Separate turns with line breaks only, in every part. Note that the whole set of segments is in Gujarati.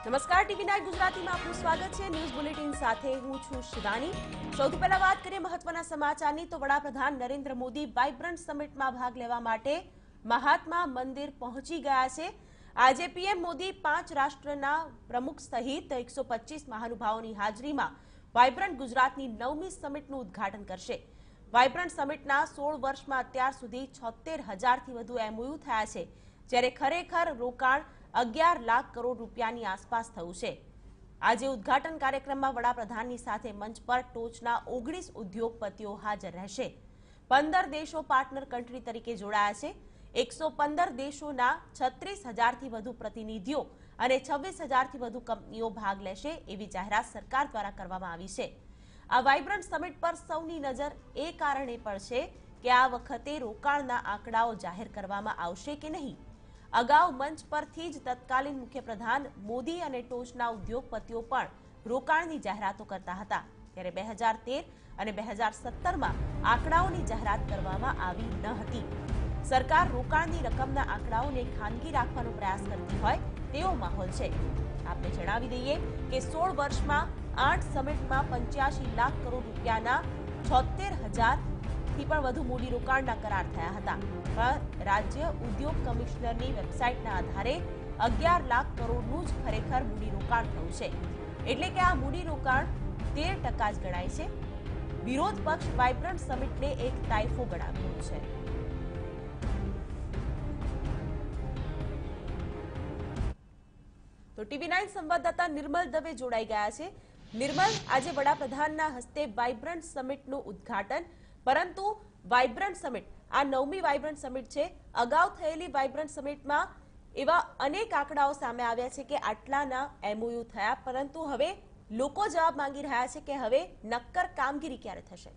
નમસ્કાર, ટીવી 9 ગુજરાતીમાં આપનું સ્વાગત છે। ન્યૂઝ બુલેટિન સાથે હું છું શિવાની। સૌથી પહેલા વાત કરીએ મહત્વના સમાચારની તો વડાપ્રધાન નરેન્દ્ર મોદી વાઇબ્રન્ટ સમિટમાં ભાગ લેવા માટે મહાત્મા મંદિર પહોંચી ગયા છે। આજે પીએમ મોદી 5 રાષ્ટ્રના પ્રમુખ સહિત 125 મહાનુભાવોની હાજરીમાં વાઇબ્રન્ટ ગુજરાતની 9મી સમિટનું ઉદ્ઘાટન કરશે। વાઇબ્રન્ટ સમિટના 16 વર્ષમાં અત્યાર સુધી 76,000થી વધુ એમઓયુ થયા છે, જ્યારે ખરેખર રોકાણ 11 લાખ કરોડ રૂપિયાની આસપાસ થયું છે। આજે ઉદ્ઘાટન કાર્યક્રમમાં વડાપ્રધાનની સાથે મંચ પર ટોચના 19 ઉદ્યોગપતિઓ હાજર રહેશે। 15 દેશો પાર્ટનર કન્ટ્રી તરીકે જોડાયા છે। 115 દેશોના 36,000થી વધુ પ્રતિનિધિઓ અને 26,000થી વધુ કંપનીઓ ભાગ લેશે એવી જાહેરાત સરકાર દ્વારા કરવામાં આવી છે। આ વાઇબ્રન્ટ સમિટ પર સૌની નજર એ કારણે પડશે કે આ વખતે રોકાણના આંકડાઓ જાહેર કરવામાં આવશે કે નહીં। અગાઉ મંચ પરથી જ તત્કાલીન મુખ્યપ્રધાન મોદી અને ટોચના ઉદ્યોગપતિઓ પણ રોકાણની જાહેરાતો કરતા હતા, ત્યારે 2013 અને 2017માં આંકડાઓની જાહેરાત કરવામાં આવી ન હતી। સરકાર રોકાણની રકમના આંકડાઓને ખાનગી રાખવાનો પ્રયાસ કરતી હોય તેવો માહોલ છે। આપને જણાવી દઈએ કે 16 વર્ષમાં 8 સમિટમાં 85 લાખ કરોડ રૂપિયાના 76,000થી પણ વધુ મૂડીરોકાણના કરાર થયા હતા, પણ રાજ્ય ઉદ્યોગ કમિશનરની વેબસાઇટના આધારે 11 લાખ કરોડનું જ ખરેખર મૂડીરોકાણ થયું છે, એટલે કે આ મૂડીરોકાણ 13% જ ગણાય છે। વિરોધ પક્ષ વાઇબ્રન્ટ સમિટને એક તાઇફો ગણાવી રહ્યું છે। તો ટીવી 9 સંવાદદાતા નિર્મલ દવે જોડાઈ ગયા છે। નિર્મલ, આજે વડાપ્રધાનના હસ્તે વાઇબ્રન્ટ સમિટનું ઉદ્ઘાટન, પરંતુ વાઇબ્રન્ટ સમિટ આ 9મી વાઇબ્રન્ટ સમિટ છે। અગાઉ થયેલી વાઇબ્રન્ટ સમિટમાં એવા અનેક આંકડાઓ સામે આવ્યા છે કે આટલાના એમઓયુ થયા, પરંતુ હવે લોકો જવાબ માંગી રહ્યા છે કે હવે નક્કર કામગીરી ક્યારે થશે।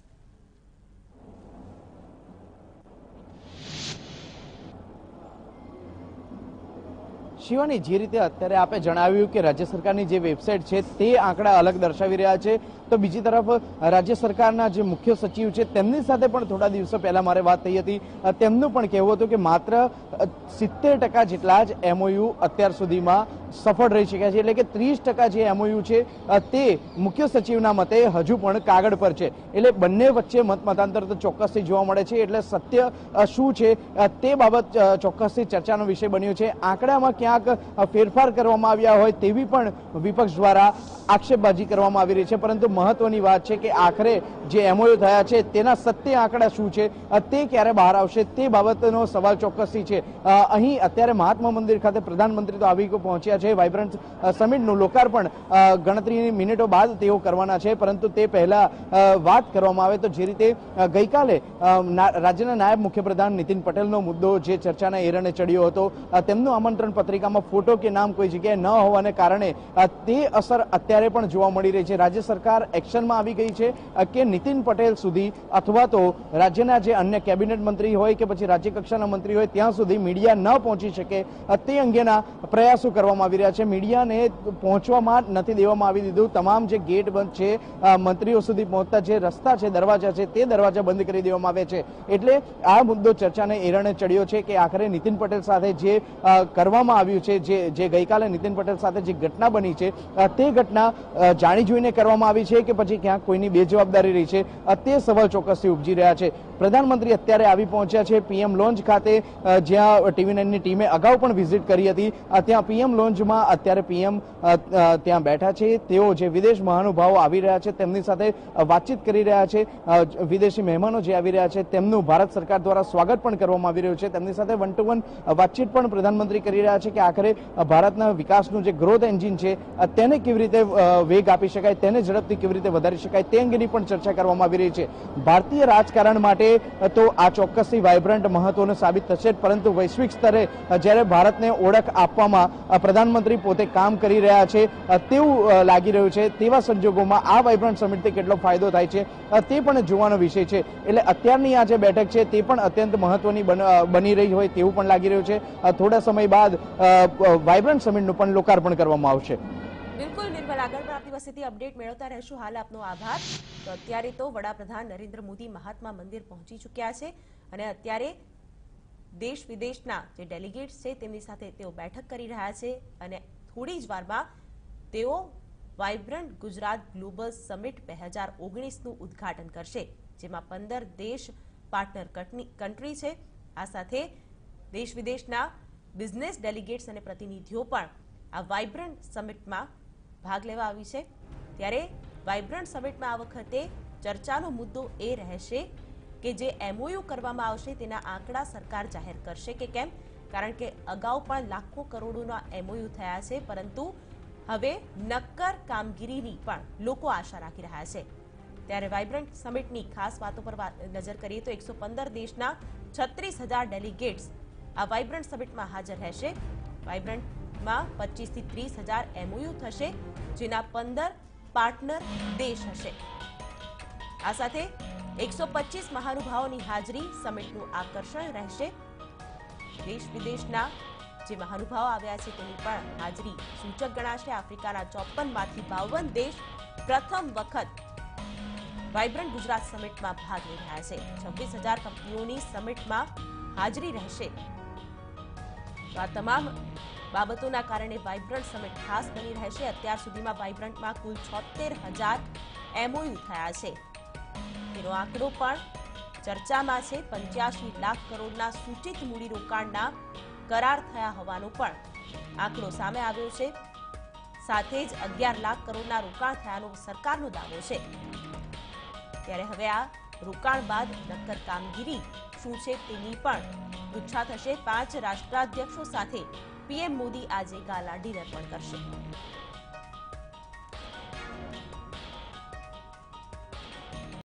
શિવાની, જે રીતે અત્યારે આપે જણાવ્યું કે રાજ્ય સરકારની જે વેબસાઇટ છે તે આંકડા અલગ દર્શાવી રહ્યા છે, તો બીજી તરફ રાજ્ય સરકારના જે મુખ્ય સચિવ છે તેમની સાથે પણ થોડા દિવસો પહેલા મારે વાત થઈ હતી। તેમનું પણ કહેવું હતું કે માત્ર 70% જેટલા જ એમઓયુ અત્યાર સુધીમાં સફળ રહી શક્યા છે, એટલે કે 30% જે એમઓયુ છે તે મુખ્ય સચિવના મતે હજુ પણ કાગળ પર છે। એટલે બંને વચ્ચે મતાંતર તો ચોક્કસથી જોવા મળે છે, એટલે સત્ય શું છે તે બાબત ચોક્કસથી ચર્ચાનો વિષય બન્યો છે। આંકડામાં ક્યાંક ફેરફાર કરવામાં આવ્યા હોય તેવી પણ વિપક્ષ દ્વારા આક્ષેપબાજી કરવામાં આવી રહી છે, પરંતુ મહત્વની વાત છે કે આખરે જે એમઓયુ થયા છે તેના સત્ય આંકડા શું છે તે ક્યારે બહાર આવશે તે બાબતનો સવાલ ચોક્કસથી છે। અહીં અત્યારે મહાત્મા મંદિર ખાતે પ્રધાનમંત્રી તો આવી પહોંચ્યા છે। વાઇબ્રન્ટ સમિટનું લોકાર્પણ ગણતરીની મિનિટો બાદ તેઓ કરવાના છે, પરંતુ તે પહેલા વાત કરવામાં આવે તો જે રીતે ગઈકાલે રાજ્યના નાયબ મુખ્યપ્રધાન નીતિન પટેલનો મુદ્દો જે ચર્ચાના એરણે ચડ્યો હતો, તેમનું આમંત્રણ પત્રિકામાં ફોટો કે નામ કોઈ જગ્યાએ ન હોવાને કારણે તે અસર અત્યારે પણ જોવા મળી રહી છે। રાજ્ય સરકાર એક્શનમાં આવી ગઈ છે કે નીતિન પટેલ સુધી અથવા તો રાજ્યના જે અન્ય કેબિનેટ મંત્રી હોય કે પછી રાજ્ય કક્ષાના મંત્રી હોય ત્યાં સુધી મીડિયા ન પહોંચી શકે તે અંગેના પ્રયાસો કરવામાં આવી રહ્યા છે। મીડિયાને પહોંચવામાં નથી દેવામાં આવી દીધું। તમામ જે ગેટ બંધ છે, મંત્રીઓ સુધી પહોંચતા જે રસ્તા છે, દરવાજા છે, તે દરવાજા બંધ કરી દેવામાં આવ્યા છે। એટલે આ મુદ્દો ચર્ચાને એરણે ચડ્યો છે કે આખરે નીતિન પટેલ સાથે જે કરવામાં આવ્યું છે, જે ગઈકાલે નીતિન પટેલ સાથે જે ઘટના બની છે તે ઘટના જાણી જોઈને કરવામાં આવી છે કે પછી ક્યાંક કોઈની બેજવાબદારી રહી છે, તે સવાલ ચોક્કસથી ઉપજી રહ્યા છે। પ્રધાનમંત્રી અત્યારે આવી પહોંચ્યા છે પીએમ લોન્જ ખાતે, જ્યાં ટીવી 9ની ટીમે અગાઉ પણ વિઝિટ કરી હતી। ત્યાં પીએમ લોન્જમાં અત્યારે પીએમ ત્યાં બેઠા છે। તેઓ જે વિદેશ મહાનુભાવો આવી રહ્યા છે તેમની સાથે વાતચીત કરી રહ્યા છે। વિદેશી મહેમાનો જે આવી રહ્યા છે તેમનું ભારત સરકાર દ્વારા સ્વાગત પણ કરવામાં આવી રહ્યું છે। તેમની સાથે વન ટુ વન વાતચીત પણ પ્રધાનમંત્રી કરી રહ્યા છે કે આખરે ભારતના વિકાસનું જે ગ્રોથ એન્જિન છે તેને કેવી રીતે વેગ આપી શકાય, તેને ઝડપથી કેવી રીતે વધારી શકાય તે અંગેની પણ ચર્ચા કરવામાં આવી રહી છે। ભારતીય રાજકારણ માટે તો આ ચોક્કસથી વાઇબ્રન્ટ મહત્વનું સાબિત થશે, પરંતુ વૈશ્વિક સ્તરે જ્યારે ભારતને ઓળખ આપવામાં પ્રધાનમંત્રી પોતે કામ કરી રહ્યા છે તેવું લાગી રહ્યું છે, તેવા સંજોગોમાં આ વાઇબ્રન્ટ સમિટથી કેટલો ફાયદો થાય છે તે પણ જોવાનો વિષય છે। એટલે અત્યારની આ જે બેઠક છે તે પણ અત્યંત મહત્વની બની રહી હોય તેવું પણ લાગી રહ્યું છે। થોડા સમય બાદ વાઇબ્રન્ટ સમિટનું પણ લોકાર્પણ કરવામાં આવશે।
બિલકુલ નિર્મલ, આગળ પણ આપણી પાસેથી અપડેટ મેળવતા રહેશું। હાલ આપનો આભાર। તો અત્યારે તો વડાપ્રધાન નરેન્દ્ર મોદી મહાત્મા મંદિર પહોંચી ચૂક્યા છે અને અત્યારે દેશ વિદેશના જે ડેલિગેટ્સ છે તેમની સાથે તેઓ બેઠક કરી રહ્યા છે અને થોડી જ વારમાં તેઓ વાઇબ્રન્ટ ગુજરાત ગ્લોબલ સમિટ 2019નું ઉદ્ઘાટન કરશે, જેમાં 15 દેશ પાર્ટનર કન્ટ્રી છે. આ સાથે દેશ વિદેશના બિઝનેસ ડેલિગેટ્સ અને પ્રતિનિધિઓ પણ આ વાઇબ્રન્ટ સમિટમાં ભાગ લેવા આવી છે. ત્યારે વાઇબ્રન્ટ સમિટમાં આ વખતે ચર્ચાનો મુદ્દો એ રહેશે કે જે MOU કરવામાં આવશે તેના આંકડા સરકાર જાહેર કરશે કે કેમ, કારણ કે અગાઉ પણ લાખો કરોડોના MOU થયા છે, પરંતુ હવે નક્કર કામગીરીની પણ લોકો આશા રાખી રહ્યા છે. ત્યારે વાઇબ્રન્ટ સમિટની ખાસ વાતો પર નજર કરીએ તો 115 દેશના 36,000 ડેલિગેટ્સ આ વાઇબ્રન્ટ સમિટમાં હાજર રહેશે. વાઇબ્રન્ટમાં 25 થી 30,000 MOU થશે, જેના 15 પાર્ટનર દેશ હશે. આ સાથે 125 મહાનુભાવોની હાજરી સમિટનું આકર્ષણ રહેશે. દેશ વિદેશના જે મહાનુભાવો આવ્યા છે તેની પણ હાજરી સૂચક ગણાશે. આફ્રિકાના 54માંથી 52 દેશ પ્રથમ વખત વાઇબ્રન્ટ ગુજરાત સમિટમાં ભાગ લઈ રહ્યા છે. 26,000 કંપનીઓની સમિટમાં હાજરી રહેશે. આ તમામ બાબતોના કારણે વાઇબ્રન્ટ સમિટ ખાસ બની રહેશે. અત્યાર સુધીમાં વાઇબ્રન્ટમાં કુલ 76,000 MOU થયા છે. તેનો આંકડો પણ ચર્ચામાં છે. 85 લાખ કરોડના સૂચિત મૂડીરોકાણના કરાર થયા હોવાનો પણ આંકડો સામે આવ્યો છે. સાથે જ 11 લાખ કરોડના રોકાણ થયાનો સરકારનો દાવો છે. ત્યારે હવે આ રોકાણ બાદ નક્કર કામગીરી શું છે તેની પણ પૃચ્છા થશે. 5 રાષ્ટ્રાધ્યક્ષો સાથે PM મોદી આજે ગાલા ડિનર પણ કરશે.